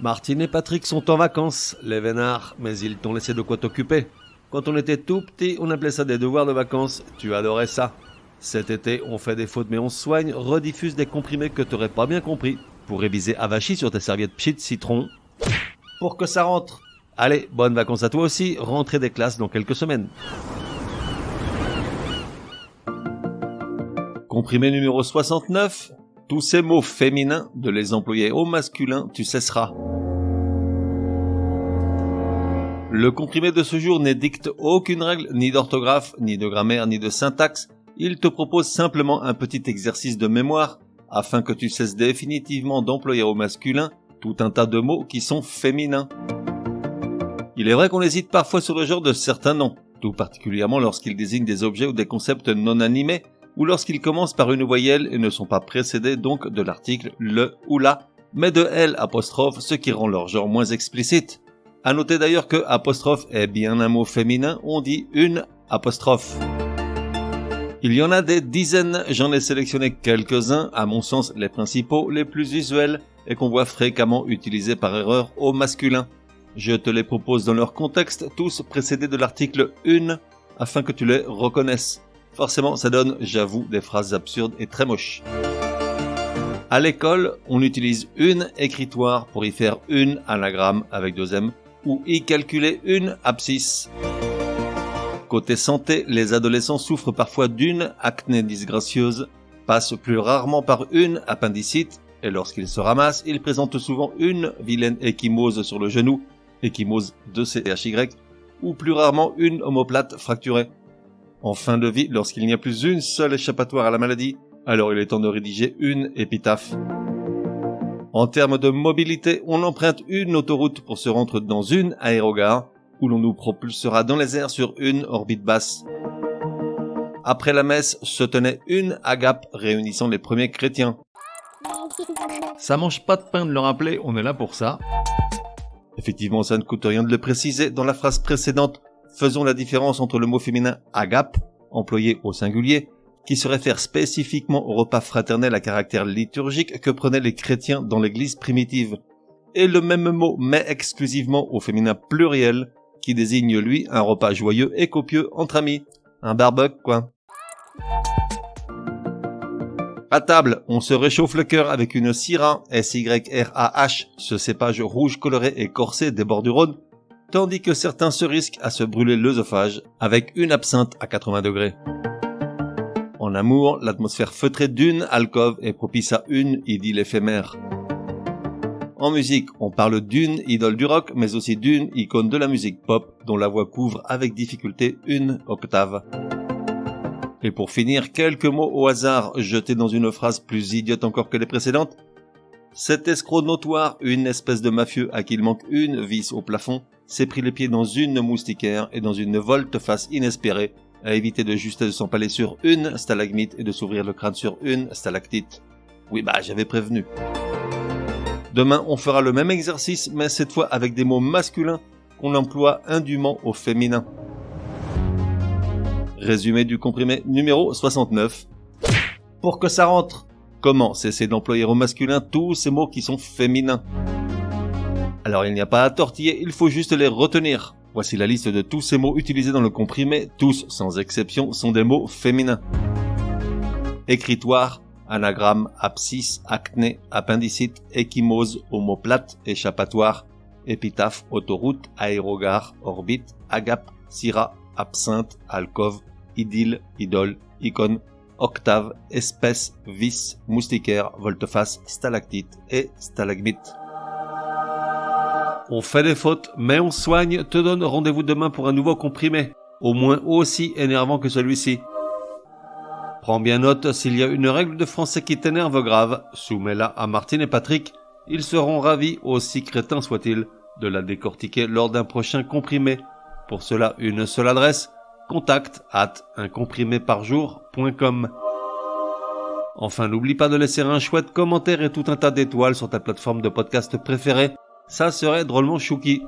Martine et Patrick sont en vacances, les vénards, mais ils t'ont laissé de quoi t'occuper. Quand on était tout petit, on appelait ça des devoirs de vacances, tu adorais ça. Cet été, on fait des fautes mais on se soigne, rediffuse des comprimés que t'aurais pas bien compris, pour réviser avachi sur tes serviettes pchit citron, pour que ça rentre. Allez, bonnes vacances à toi aussi, rentrée des classes dans quelques semaines. Comprimé numéro 69, tous ces mots féminins, de les employer au masculin, tu cesseras. Le comprimé de ce jour n'édicte aucune règle, ni d'orthographe, ni de grammaire, ni de syntaxe. Il te propose simplement un petit exercice de mémoire, afin que tu cesses définitivement d'employer au masculin tout un tas de mots qui sont féminins. Il est vrai qu'on hésite parfois sur le genre de certains noms, tout particulièrement lorsqu'ils désignent des objets ou des concepts non animés, ou lorsqu'ils commencent par une voyelle et ne sont pas précédés donc de l'article le ou la, mais de L', ce qui rend leur genre moins explicite. À noter d'ailleurs que apostrophe est bien un mot féminin, on dit une apostrophe. Il y en a des dizaines, j'en ai sélectionné quelques-uns, à mon sens les principaux, les plus usuels, et qu'on voit fréquemment utilisés par erreur au masculin. Je te les propose dans leur contexte, tous précédés de l'article une, afin que tu les reconnaisses. Forcément, ça donne, j'avoue, des phrases absurdes et très moches. À l'école, on utilise une écritoire pour y faire une anagramme avec 2 M ou y calculer une abscisse. Côté santé, les adolescents souffrent parfois d'une acné disgracieuse, passent plus rarement par une appendicite et lorsqu'ils se ramassent, ils présentent souvent une vilaine ecchymose sur le genou, ecchymose de CHY, ou plus rarement une omoplate fracturée. En fin de vie, lorsqu'il n'y a plus une seule échappatoire à la maladie, alors il est temps de rédiger une épitaphe. En termes de mobilité, on emprunte une autoroute pour se rendre dans une aérogare, où l'on nous propulsera dans les airs sur une orbite basse. Après la messe, se tenait une agape réunissant les premiers chrétiens. Ça mange pas de pain de le rappeler, on est là pour ça. Effectivement, ça ne coûte rien de le préciser. Dans la phrase précédente, faisons la différence entre le mot féminin agape, employé au singulier, qui se réfère spécifiquement au repas fraternel à caractère liturgique que prenaient les chrétiens dans l'église primitive, et le même mot mais exclusivement au féminin pluriel, qui désigne lui un repas joyeux et copieux entre amis. Un barbecue, quoi. À table, on se réchauffe le cœur avec une Syrah, SYRAH, ce cépage rouge coloré et corsé des bords du Rhône, tandis que certains se risquent à se brûler l'œsophage avec une absinthe à 80 degrés. En amour, l'atmosphère feutrée d'une alcôve est propice à une idylle éphémère. En musique, on parle d'une idole du rock, mais aussi d'une icône de la musique pop, dont la voix couvre avec difficulté une octave. Et pour finir, quelques mots au hasard jetés dans une phrase plus idiote encore que les précédentes. Cet escroc notoire, une espèce de mafieux à qui il manque une vis au plafond, s'est pris les pieds dans une moustiquaire et dans une volte-face inespérée, à éviter de juste s'empaler sur une stalagmite et de s'ouvrir le crâne sur une stalactite. Oui, j'avais prévenu. Demain, on fera le même exercice, mais cette fois avec des mots masculins qu'on emploie indûment au féminin. Résumé du comprimé numéro 69. Pour que ça rentre, comment cesser d'employer au masculin tous ces mots qui sont féminins? Alors il n'y a pas à tortiller, il faut juste les retenir. Voici la liste de tous ces mots utilisés dans le comprimé, tous, sans exception, sont des mots féminins. Écritoire, anagramme, abscisse, acné, appendicite, ecchymose, omoplate, échappatoire, épitaphe, autoroute, aérogare, orbite, agape, syrah, absinthe, alcôve, idylle, idole, icône, octave, espèce, vis, moustiquaire, volte-face, stalactite et stalagmite. On fait des fautes, mais on soigne, te donne rendez-vous demain pour un nouveau comprimé, au moins aussi énervant que celui-ci. Prends bien note, s'il y a une règle de français qui t'énerve grave, soumets-la à Martine et Patrick, ils seront ravis, aussi crétins soient-ils, de la décortiquer lors d'un prochain comprimé. Pour cela, une seule adresse, contact@uncompriméparjour.com. Enfin, n'oublie pas de laisser un chouette commentaire et tout un tas d'étoiles sur ta plateforme de podcast préférée. Ça serait drôlement chouki.